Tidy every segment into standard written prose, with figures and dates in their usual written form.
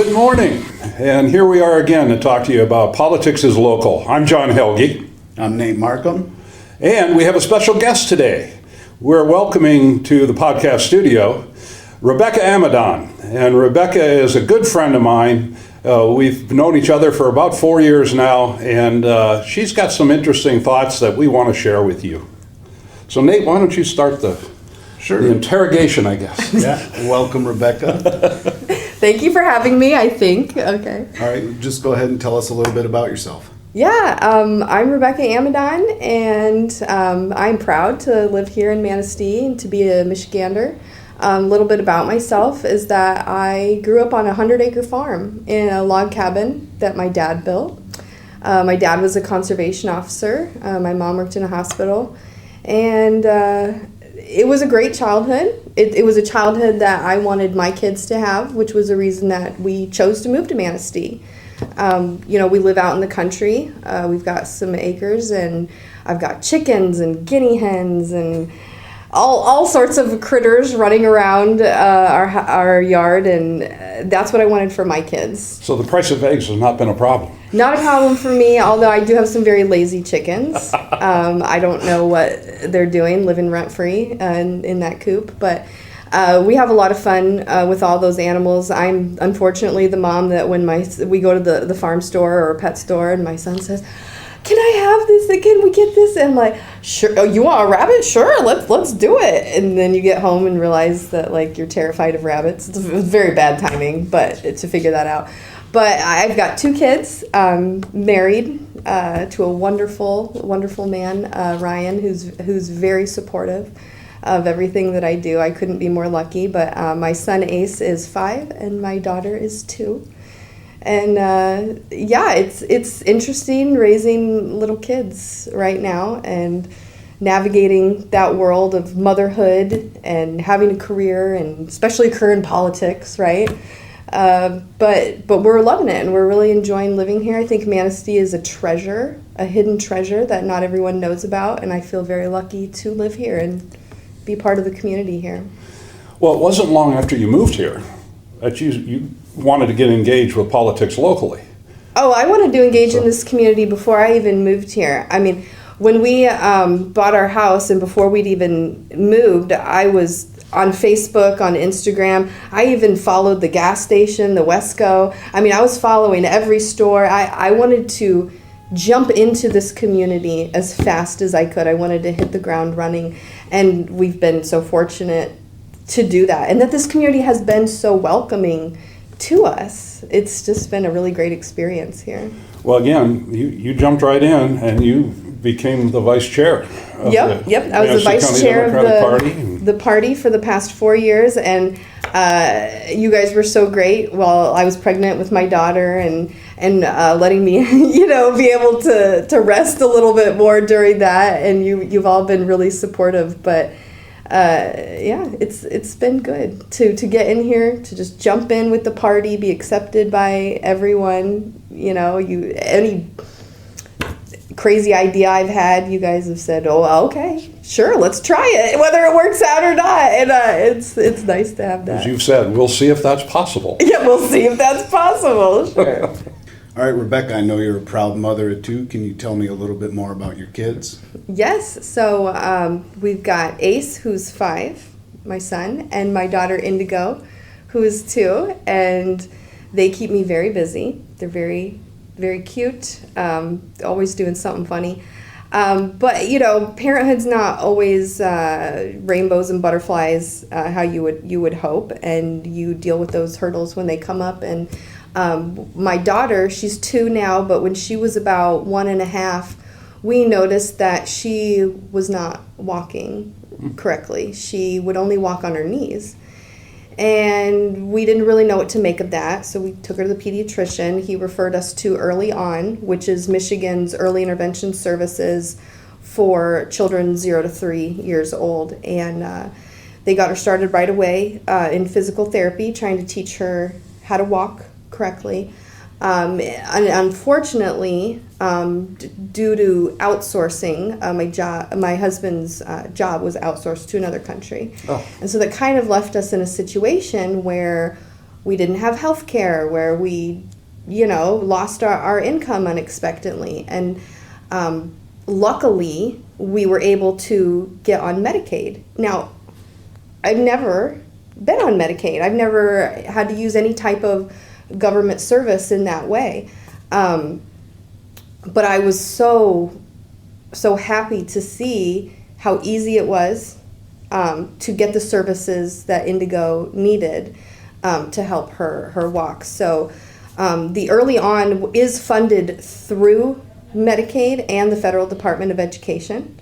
Good morning, and here we are again to talk to you about Politics is Local. I'm John Helge. I'm Nate Markham. And we have a special guest today. We're welcoming to the podcast studio Rebecca Amidon. And Rebecca is a good friend of mine. We've known each other for about 4 years now, and she's got some interesting thoughts that we want to share with you. So Nate, why don't you start the interrogation, I guess. Yeah, welcome, Rebecca. Thank you for having me, I think. Okay. All right, just go ahead and tell us a little bit about yourself. Yeah, I'm Rebecca Amidon, and I'm proud to live here in Manistee and to be a Michigander. A little bit about myself is that I grew up on a 100-acre farm in a log cabin that my dad built. My dad was a conservation officer. My mom worked in a hospital, and it was a great childhood. It was a childhood that I wanted my kids to have, which was the reason that we chose to move to Manistee. We live out in the country. We've got some acres, and I've got chickens and guinea hens and all sorts of critters running around our yard, and that's what I wanted for my kids. So the price of eggs has not been a problem. Not a problem for me, although I do have some very lazy chickens. I don't know what they're doing, living rent-free in that coop, but we have a lot of fun with all those animals. I'm unfortunately the mom that when we go to the farm store or a pet store and my son says, "Can I have this? Can we get this?" And I'm like, "Sure. Oh, you want a rabbit? Sure. Let's do it." And then you get home and realize that you're terrified of rabbits. It's very bad timing, but to figure that out. But I've got 2 kids, married to a wonderful man, Ryan, who's very supportive of everything that I do. I couldn't be more lucky. But my son Ace is 5 and my daughter is 2. And it's interesting raising little kids right now and navigating that world of motherhood and having a career, and especially a career in politics, right? But we're loving it, and we're really enjoying living here. I think Manistee is a treasure, a hidden treasure that not everyone knows about, and I feel very lucky to live here and be part of the community here. Well, it wasn't long after you moved here that you wanted to get engaged with politics locally. Oh, I wanted to engage in this community before I even moved here. I mean, when we bought our house and before we'd even moved, I was on Facebook, on Instagram. I even followed the gas station, the Wesco. I mean, I was following every store. I wanted to jump into this community as fast as I could. I wanted to hit the ground running, and we've been so fortunate to do that, and that this community has been so welcoming to us. It's just been a really great experience here. Well, again, you jumped right in and you became the vice chair. Yep. I was the vice chair of the party for the past 4 years, and you guys were so great while I was pregnant with my daughter, and letting me, be able to rest a little bit more during that. And you've all been really supportive, but. It's been good to get in here, to just jump in with the party, be accepted by everyone. Any crazy idea I've had, you guys have said, "Oh, okay, sure, let's try it, whether it works out or not." And it's nice to have that. As you've said, we'll see if that's possible. Yeah, we'll see if that's possible. Sure. All right, Rebecca, I know you're a proud mother of 2. Can you tell me a little bit more about your kids? Yes. So we've got Ace, who's 5, my son, and my daughter Indigo, who is 2, and they keep me very busy. They're very, very cute, always doing something funny. But parenthood's not always rainbows and butterflies, how you would hope, and you deal with those hurdles when they come up. And my daughter, she's 2 now, but when she was about 1.5, we noticed that she was not walking correctly. She would only walk on her knees. And we didn't really know what to make of that, so we took her to the pediatrician. He referred us to Early On, which is Michigan's early intervention services for children 0 to 3 years old. And they got her started right away in physical therapy, trying to teach her how to walk correctly. And unfortunately, due to outsourcing, my husband's job was outsourced to another country. Oh. And so that kind of left us in a situation where we didn't have health care, where we, you know, lost our income unexpectedly. And luckily, we were able to get on Medicaid. Now, I've never been on Medicaid. I've never had to use any type of government service in that way. But I was so happy to see how easy it was to get the services that Indigo needed to help her walk. So the Early On is funded through Medicaid and the Federal Department of Education.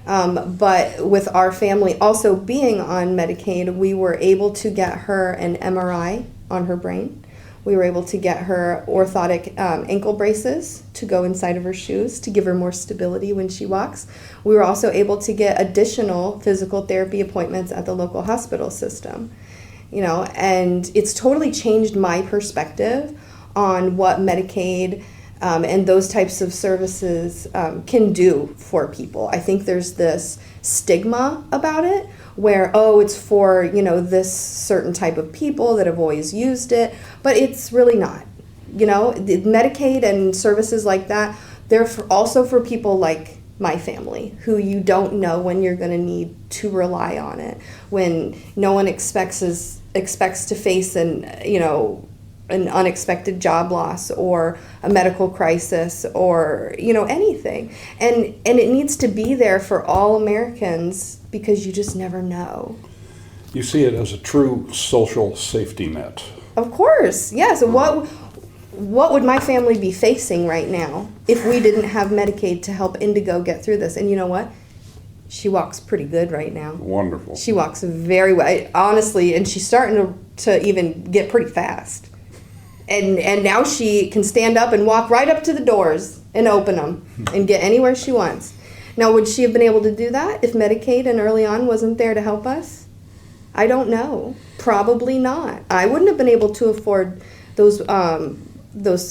But with our family also being on Medicaid, we were able to get her an MRI on her brain. We were able to get her orthotic ankle braces to go inside of her shoes to give her more stability when she walks. We were also able to get additional physical therapy appointments at the local hospital system. You know, and it's totally changed my perspective on what Medicaid and those types of services can do for people. I think there's this stigma about it where, oh, it's for, you know, this certain type of people that have always used it, but it's really not. You know, the Medicaid and services like that, they're also for people like my family, who you don't know when you're going to need to rely on it, when no one expects to face an unexpected job loss or a medical crisis or, you know, anything. And it needs to be there for all Americans because you just never know. You see it as a true social safety net. Of course, yes. What would my family be facing right now if we didn't have Medicaid to help Indigo get through this? And you know what? She walks pretty good right now. Wonderful. She walks very well, honestly, and she's starting to even get pretty fast. And now she can stand up and walk right up to the doors and open them and get anywhere she wants. Now, would she have been able to do that if Medicaid and Early On wasn't there to help us? I don't know. Probably not. I wouldn't have been able to afford those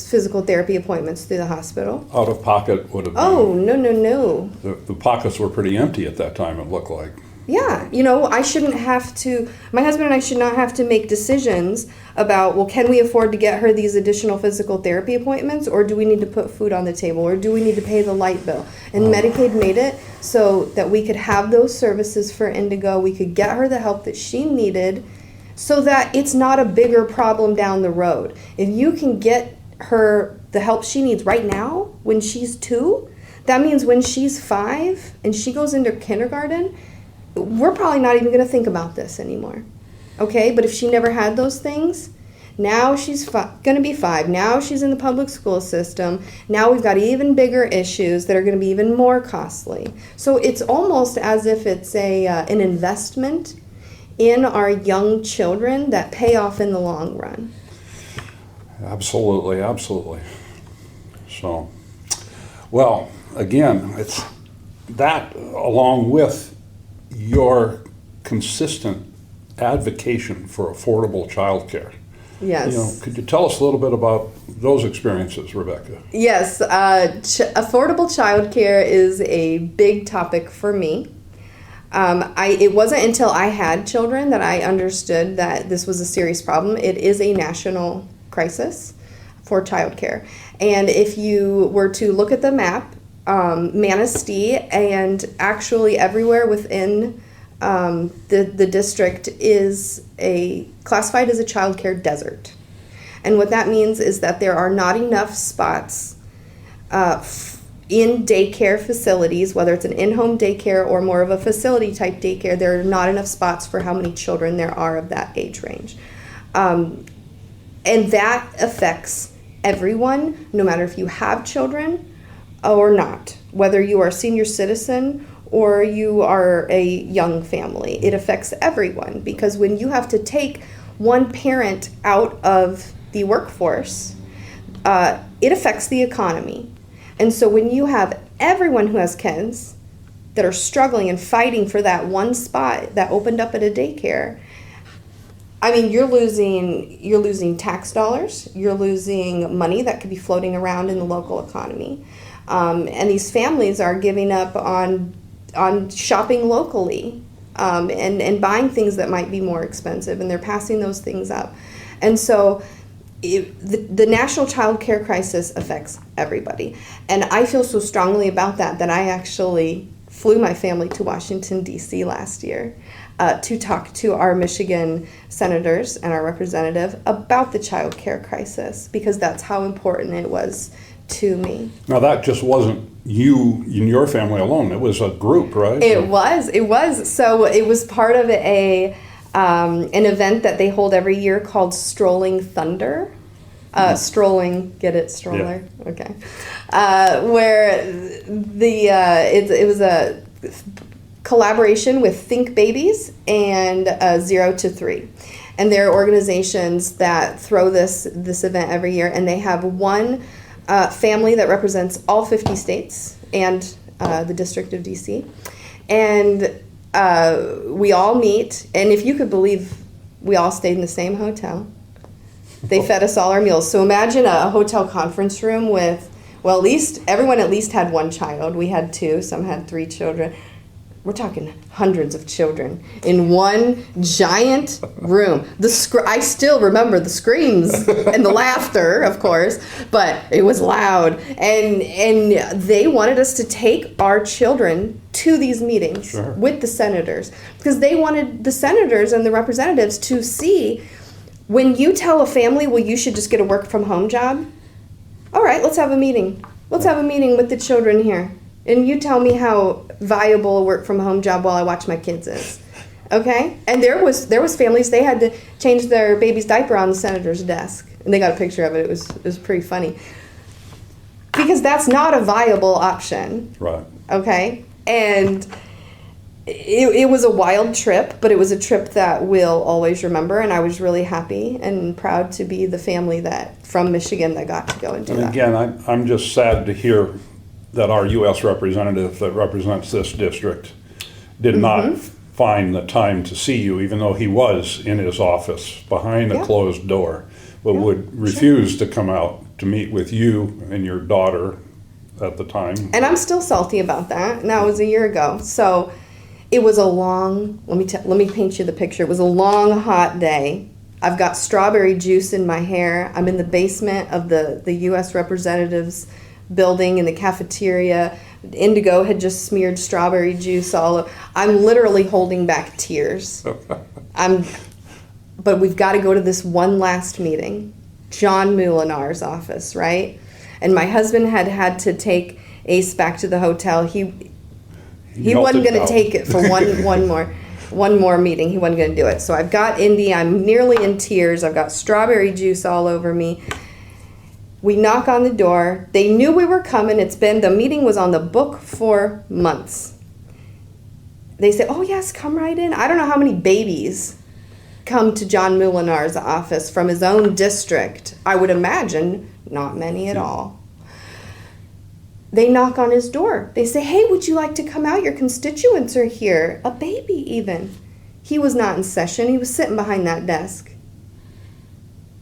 physical therapy appointments through the hospital. Out of pocket would have been. Oh, no. The pockets were pretty empty at that time, it looked like. Yeah, you know, my husband and I should not have to make decisions about, well, can we afford to get her these additional physical therapy appointments, or do we need to put food on the table, or do we need to pay the light bill? And Medicaid made it so that we could have those services for Indigo, we could get her the help that she needed, so that it's not a bigger problem down the road. If you can get her the help she needs right now, when she's 2, that means when she's 5 and she goes into kindergarten, we're probably not even going to think about this anymore, okay? But if she never had those things, now she's going to be 5. Now she's in the public school system. Now we've got even bigger issues that are going to be even more costly. So it's almost as if it's an investment in our young children that pay off in the long run. Absolutely. So, well, again, it's that along with your consistent advocacy for affordable childcare. Yes. You know, could you tell us a little bit about those experiences, Rebecca? Yes, affordable childcare is a big topic for me. It wasn't until I had children that I understood that this was a serious problem. It is a national crisis for childcare. And if you were to look at the map, Manistee and actually everywhere within the district is classified as a child care desert. And what that means is that there are not enough spots in daycare facilities, whether it's an in-home daycare or more of a facility type daycare, there are not enough spots for how many children there are of that age range. And that affects everyone, no matter if you have children or not, whether you are a senior citizen or you are a young family. It affects everyone, because when you have to take one parent out of the workforce, it affects the economy. And so when you have everyone who has kids that are struggling and fighting for that one spot that opened up at a daycare, I mean, you're losing tax dollars, you're losing money that could be floating around in the local economy. And these families are giving up on shopping locally and buying things that might be more expensive, and they're passing those things up. And so the national child care crisis affects everybody. And I feel so strongly about that I actually flew my family to Washington, D.C. last year to talk to our Michigan senators and our representative about the child care crisis, because that's how important it was to me. Now, that just wasn't you and your family alone. It was a group, right? It was. So it was part of an event that they hold every year called Strolling Thunder. Strolling, get it, stroller? Yeah. Okay. Where it was a collaboration with Think Babies and 0 to 3. And they're organizations that throw this event every year, and they have one family that represents all 50 states and the District of D.C. And we all meet, and if you could believe, we all stayed in the same hotel. They fed us all our meals. So imagine a hotel conference room with, well, everyone at least had one child. We had 2, some had 3 children. We're talking hundreds of children in one giant room. I still remember the screams and the laughter, of course, but it was loud. And they wanted us to take our children to these meetings with the senators, because they wanted the senators and the representatives to see, when you tell a family, well, you should just get a work from home job. All right, let's have a meeting. Let's have a meeting with the children here. And you tell me how valuable a work from home job while I watch my kids is. Okay? And there was families, they had to change their baby's diaper on the senator's desk. And they got a picture of it. It was pretty funny. Because that's not a viable option. Right. Okay? And it was a wild trip, but it was a trip that we'll always remember, and I was really happy and proud to be the family from Michigan that got to go and do that. And again, I'm just sad to hear that our U.S. representative that represents this district did not find the time to see you, even though he was in his office behind a closed door, but would refuse to come out to meet with you and your daughter at the time. And I'm still salty about that, and that was a year ago. So it was a long, let me paint you the picture. It was a long, hot day. I've got strawberry juice in my hair. I'm in the basement of the U.S. Representatives building in the cafeteria. Indigo had just smeared strawberry juice all over. I'm literally holding back tears. But we've got to go to this one last meeting. John Moolinar's office, right? And my husband had to take Ace back to the hotel. He wasn't going to take it for one more meeting. He wasn't going to do it. So I've got Indy. I'm nearly in tears. I've got strawberry juice all over me. We knock on the door. They knew we were coming. The meeting was on the book for months. They say, oh yes, come right in. I don't know how many babies come to John Moolinar's office from his own district. I would imagine not many at all. They knock on his door. They say, hey, would you like to come out? Your constituents are here. A baby even. He was not in session. He was sitting behind that desk.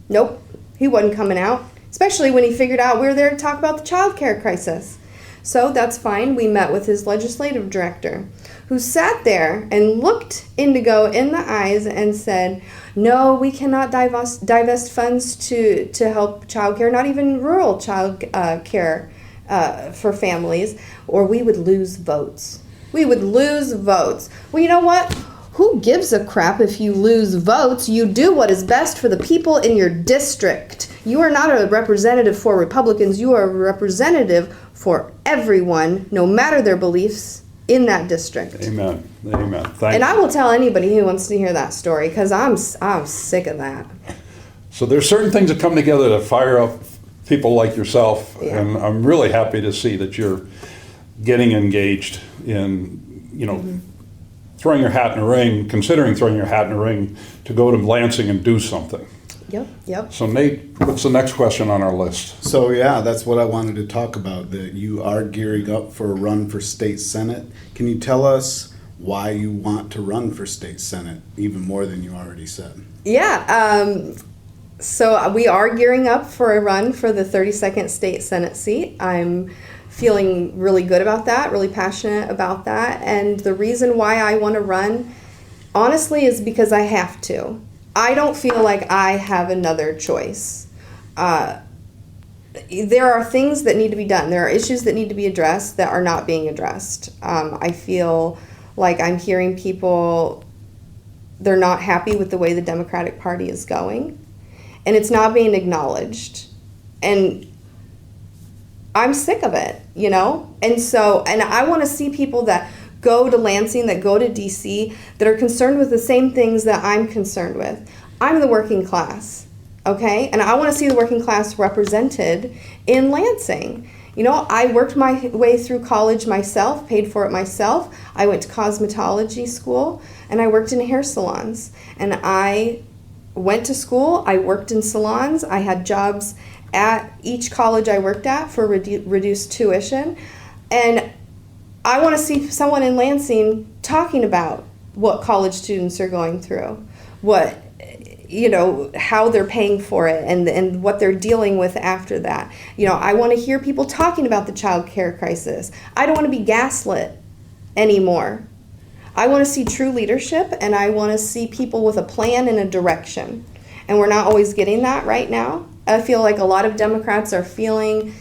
Nope, he wasn't coming out, especially when he figured out we were there to talk about the child care crisis. So that's fine. We met with his legislative director, who sat there and looked Indigo in the eyes and said, no, we cannot divest funds to help child care, not even rural child care for families, or we would lose votes. We would lose votes. Well, you know what? Who gives a crap if you lose votes? You do what is best for the people in your district. You are not a representative for Republicans. You are a representative for everyone, no matter their beliefs, in that district. Amen. Amen. Thank and you. I will tell anybody who wants to hear that story, because I'm sick of that. So there's certain things that come together to fire up people like yourself, and I'm really happy to see that you're getting engaged in, throwing your hat in a ring, considering throwing your hat in a ring to go to Lansing and do something. Yep. So Nate, what's the next question on our list? So that's what I wanted to talk about, that you are gearing up for a run for state senate. Can you tell us why you want to run for state senate, even more than you already said? So we are gearing up for a run for the 32nd state senate seat. I'm feeling really good about that, really passionate about that. And the reason why I want to run, honestly, is because I have to. I don't feel like I have another choice. There are things that need to be done. There are issues that need to be addressed that are not being addressed. I feel like I'm hearing people, they're not happy with the way the Democratic Party is going, and it's not being acknowledged. And I'm sick of it, you know? And I want to see people that go to Lansing, that go to DC, that are concerned with the same things that I'm concerned with. I'm the working class, okay? And I want to see the working class represented in Lansing. You know, I worked my way through college myself, paid for it myself. I went to cosmetology school, and I worked in hair salons. And I went to school, I worked in salons, I had jobs at each college I worked at for reduced tuition. And I want to see someone in Lansing talking about what college students are going through, what, you know, how they're paying for it, and what they're dealing with after that. You know, I want to hear people talking about the child care crisis. I don't want to be gaslit anymore. I want to see true leadership, and I want to see people with a plan and a direction. And we're not always getting that right now. I feel like a lot of Democrats are feeling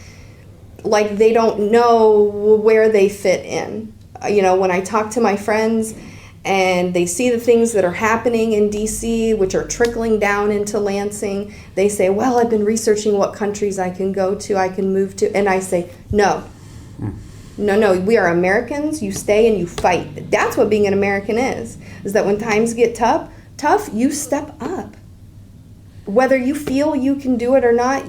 like they don't know where they fit in. You know, when I talk to my friends and they see the things that are happening in DC, which are trickling down into Lansing, they say, well, I've been researching what countries I can go to, I can move to. And I say, no, we are Americans. You stay and you fight. That's what being an American is that when times get tough, you step up. Whether you feel you can do it or not,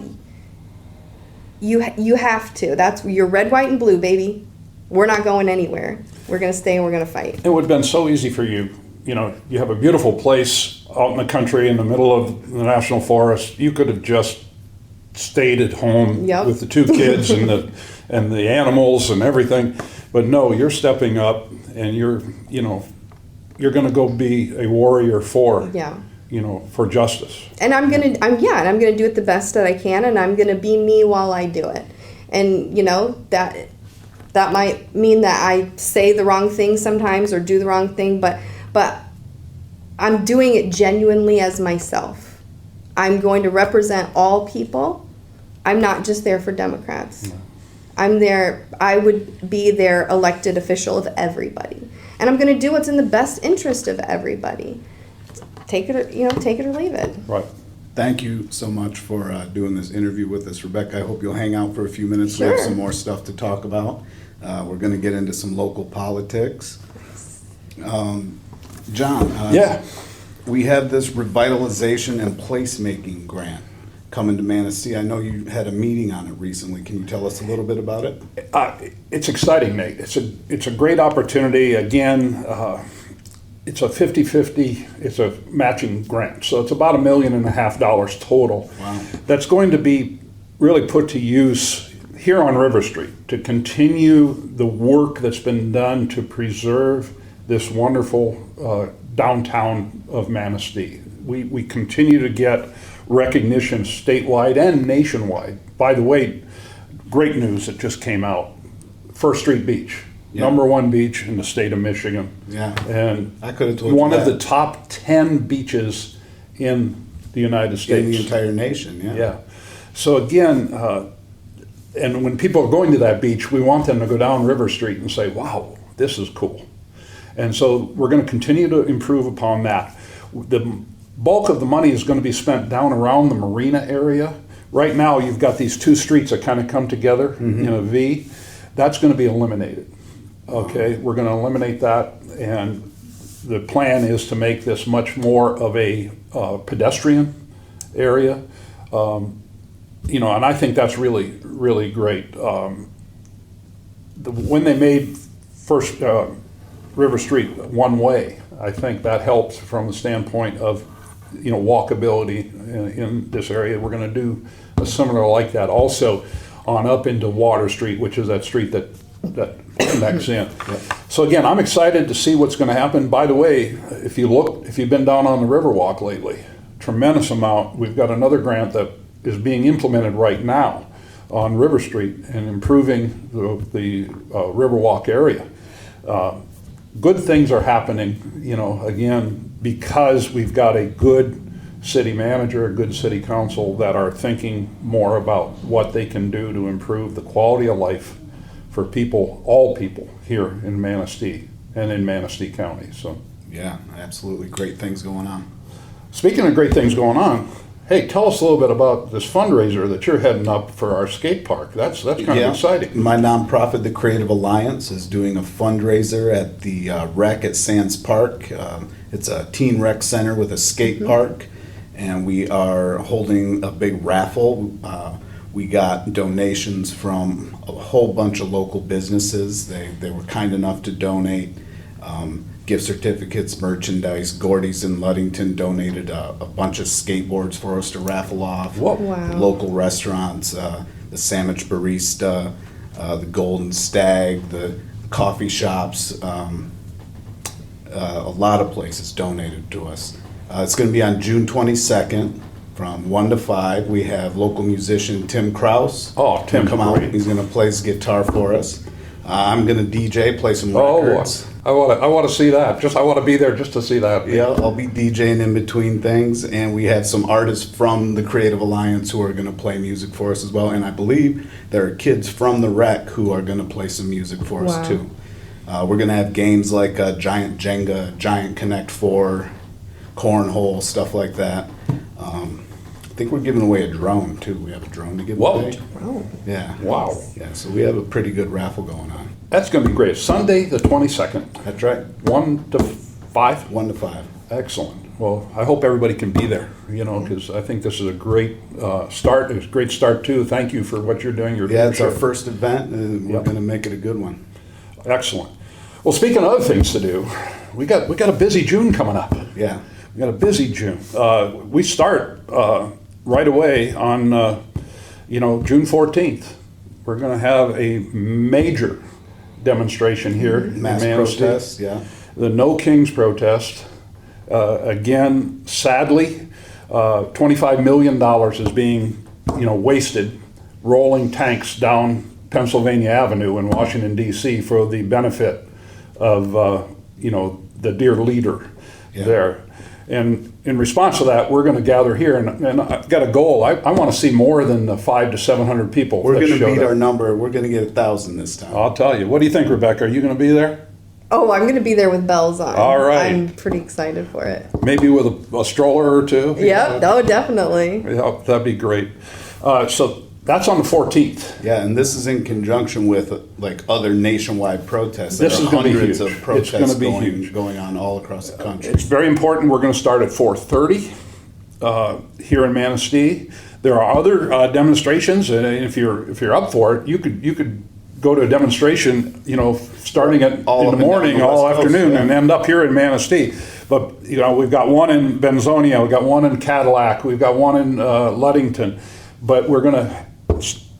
you have to. That's your red, white, and blue, baby. We're not going anywhere. We're going to stay and we're going to fight. It would have been so easy for you. You know, you have a beautiful place out in the country in the middle of the national forest. You could have just stayed at home with the two kids and the animals and everything. But no, you're stepping up, and you're going to go be a warrior for for justice. And I'm gonna do it the best that I can, and I'm gonna be me while I do it. And you know that might mean that I say the wrong thing sometimes or do the wrong thing, but I'm doing it genuinely as myself. I'm going to represent all people. I'm not just there for Democrats. No. I'm there. I would be their elected official of everybody, and I'm going to do what's in the best interest of everybody. Take it or leave it. Right. Thank you so much for doing this interview with us, Rebecca. I hope you'll hang out for a few minutes. Sure. We have some more stuff to talk about. We're going to get into some local politics. John, we have this revitalization and placemaking grant coming to Manistee. I know you had a meeting on it recently. Can you tell us a little bit about it? It's exciting, Nate. It's a great opportunity. Again, it's a 50-50, it's a matching grant. So it's about $1.5 million total. Wow. That's going to be really put to use here on River Street to continue the work that's been done to preserve this wonderful downtown of Manistee. We continue to get recognition statewide and nationwide. By the way, great news that just came out. First Street Beach. Yeah. #1 beach in the state of Michigan. Yeah. And I could have told you one that. of the top 10 beaches in the United States. In the entire nation, yeah. Yeah. So again, and when people are going to that beach, we want them to go down River Street and say, wow, this is cool. And so we're going to continue to improve upon that. The bulk of the money is going to be spent down around the marina area. Right now, you've got these two streets that kind of come together in a V. That's going to be eliminated. Okay, we're going to eliminate that, and the plan is to make this much more of a pedestrian area. And I think that's really, really great. When they made First River Street one way, I think that helps from the standpoint of walkability in this area. We're going to do a similar like that also on up into Water Street, which is that street that connects in. Yep. So again, I'm excited to see what's going to happen. By the way, if you've been down on the Riverwalk lately, tremendous amount. We've got another grant that is being implemented right now on River Street and improving the Riverwalk area. Good things are happening, again, because we've got a good city manager, a good city council that are thinking more about what they can do to improve the quality of life for people, all people here in Manistee and in Manistee County. So, Yeah, absolutely. Great things going on. speaking of great things going on, hey, tell us a little bit about this fundraiser that you're heading up for our skate park. That's kind of exciting. My nonprofit, the Creative Alliance, is doing a fundraiser at the rec at Sands Park. It's a teen rec center with a skate park, and we are holding a big raffle. We got donations from a whole bunch of local businesses. They were kind enough to donate gift certificates, merchandise. Gordy's in Ludington donated a bunch of skateboards for us to raffle off. Whoa. Wow. Local restaurants, the Sandwich Barista, the Golden Stag, the coffee shops, a lot of places donated to us. It's going to be on June 22nd from 1 to 5. We have local musician Tim Kraus. Oh, Tim's come out. great. He's going to play his guitar for us. I'm going to DJ, play some Oh, records. I want to see that. I want to be there just to see that. Yeah, I'll be DJing in between things, and we have some artists from the Creative Alliance who are going to play music for us as well. And I believe there are kids from the rec who are going to play some music for Wow. us too. We're going to have games like Giant Jenga, Giant Connect 4, Cornhole, stuff like that. I think we're giving away a drone too. We have a drone to give Whoa. away. Oh. Yeah. Wow. Yeah, so we have a pretty good raffle going on. That's going to be great. Sunday, the 22nd, That's right. 1 to 5. 1 to 5. Excellent. Well, I hope everybody can be there, because I think this is a great start. It's a great start, too. Thank you for what you're doing. Yeah, it's our first event, and we're Yep. going to make it a good one. Excellent. Well, speaking of other things to do, we got a busy June coming up. Yeah. We got a busy June. We start right away on, June 14th. We're going to have a major demonstration here in Mass Manistee. protests, yeah. The No Kings protest. Again, sadly, $25 million is being, wasted rolling tanks down Pennsylvania Avenue in Washington, D.C. for the benefit of, the dear leader there. And in response to that, we're going to gather here, and I've got a goal. I want to see more than the 500 to 700 people. We're that going to showed beat up. our number. We're going to get 1,000 this time. I'll tell you. What do you think, Rebecca? Are you going to be there? Oh, I'm going to be there with bells on. All right. I'm pretty excited for it. Maybe with a stroller or two? Yep. Oh, definitely. Yeah, that'd be great. So that's on the 14th. Yeah, and this is in conjunction with other nationwide protests. This There is are gonna be hundreds huge. of It's protests gonna be huge. going on all across the country. It's very important. We're going to start at 4:30 here in Manistee. There are other demonstrations, and if you're up for it, you could go to a demonstration, starting in All the up and down morning, the all West Coast, afternoon, yeah. and end up here in Manistee. But we've got one in Benzonia, we've got one in Cadillac, we've got one in Ludington. But we're going to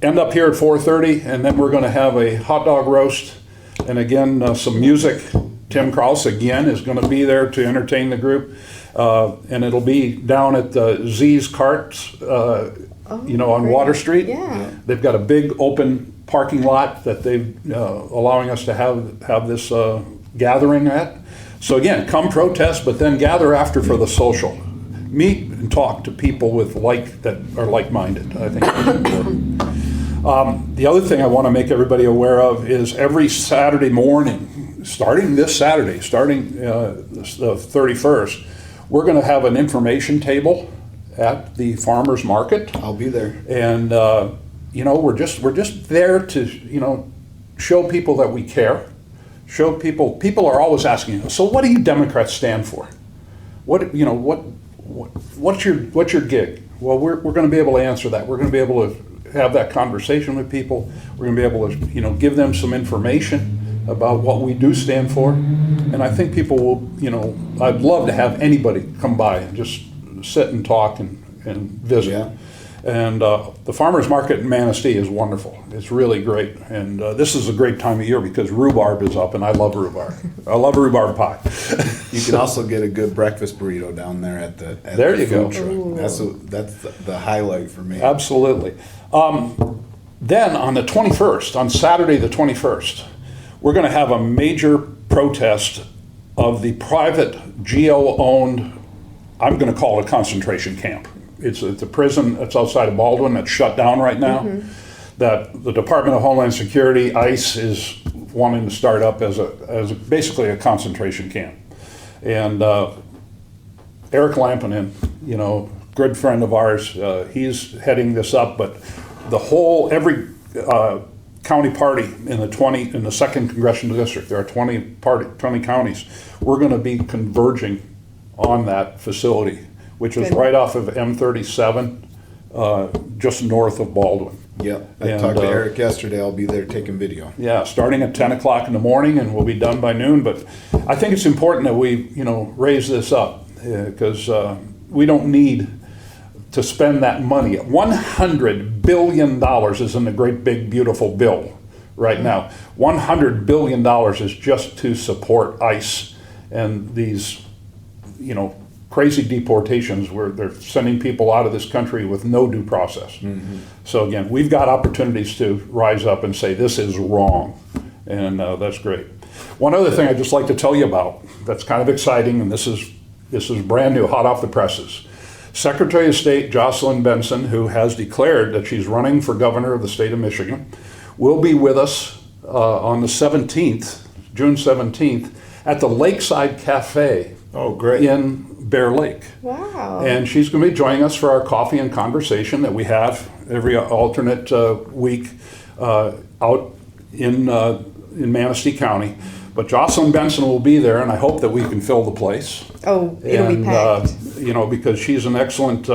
end up here at 4:30, and then we're going to have a hot dog roast, and again some music. Tim Kraus again is going to be there to entertain the group, and it'll be down at Z's Carts, on great. Water Street. Yeah. They've got a big open parking lot that they've allowing us to have this gathering at. So again, come protest, but then gather after for the social. Meet and talk to people that are like-minded. I think that's important. The other thing I want to make everybody aware of is every Saturday morning, starting this Saturday, the 31st, we're going to have an information table at the farmers market. I'll be there. And we're just there to show people that we care. Show people are always asking, so what do you Democrats stand for? What's your gig? Well, we're going to be able to answer that. We're going to be able to have that conversation with people. We're going to be able to give them some information about what we do stand for. And I think people will, I'd love to have anybody come by and just sit and talk and visit. Yeah. And the farmers market in Manistee is wonderful. It's really great. And this is a great time of year because rhubarb is up, and I love rhubarb. I love rhubarb pie. You can also get a good breakfast burrito down there at the There you go. food truck. That's the highlight for me. Absolutely. Then on the 21st, on Saturday the 21st, we're going to have a major protest of the private GO-owned I'm going to call it a concentration camp. It's a prison that's outside of Baldwin that's shut down right now, that the Department of Homeland Security, ICE, is wanting to start up as basically a concentration camp. And Eric Lampinen, good friend of ours, he's heading this up, but every county party in the 2nd Congressional District, there are 20 counties, we're going to be converging on that facility, which is right off of M37, just north of Baldwin. Yep, I talked to Eric yesterday. I'll be there taking video. Yeah, starting at 10 o'clock in the morning, and we'll be done by noon. But I think it's important that we, raise this up, because we don't need to spend that money. $100 billion is in the great big beautiful bill right now. $100 billion is just to support ICE and these, crazy deportations where they're sending people out of this country with no due process. So again, we've got opportunities to rise up and say this is wrong, and that's great. One other thing I'd just like to tell you about that's kind of exciting, and this is brand new, hot off the presses. Secretary of State Jocelyn Benson, who has declared that she's running for governor of the state of Michigan, will be with us on the 17th, June 17th, at the Lakeside Cafe. Oh, great. In Bear Lake. Wow. And she's going to be joining us for our coffee and conversation that we have every alternate week out in Manistee County. But Jocelyn Benson will be there, and I hope that we can fill the place. Oh, it'll be packed. Because she's an excellent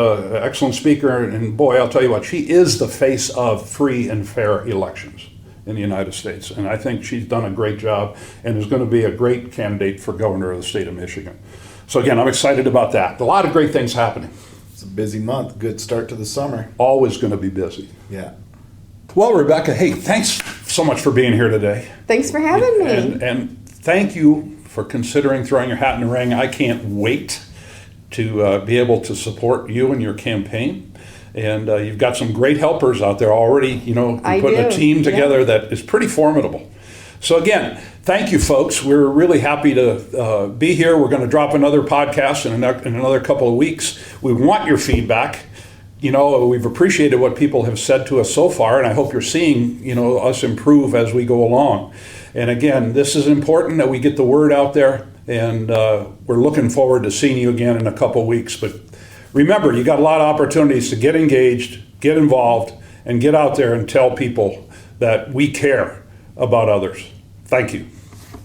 speaker, and boy, I'll tell you what, she is the face of free and fair elections in the United States. And I think she's done a great job and is going to be a great candidate for governor of the state of Michigan. So again, I'm excited about that. A lot of great things happening. It's a busy month. Good start to the summer. Always going to be busy. Yeah. Well, Rebecca, hey, thanks so much for being here today. Thanks for having me. And thank you for considering throwing your hat in the ring. I can't wait to be able to support you and your campaign. And you've got some great helpers out there already. You're putting a team together that is pretty formidable. So again, thank you, folks. We're really happy to be here. We're going to drop another podcast in another couple of weeks. We want your feedback. We've appreciated what people have said to us so far, and I hope you're seeing, us improve as we go along. And again, this is important that we get the word out there, and we're looking forward to seeing you again in a couple of weeks. But remember, you got a lot of opportunities to get engaged, get involved, and get out there and tell people that we care about others. Thank you.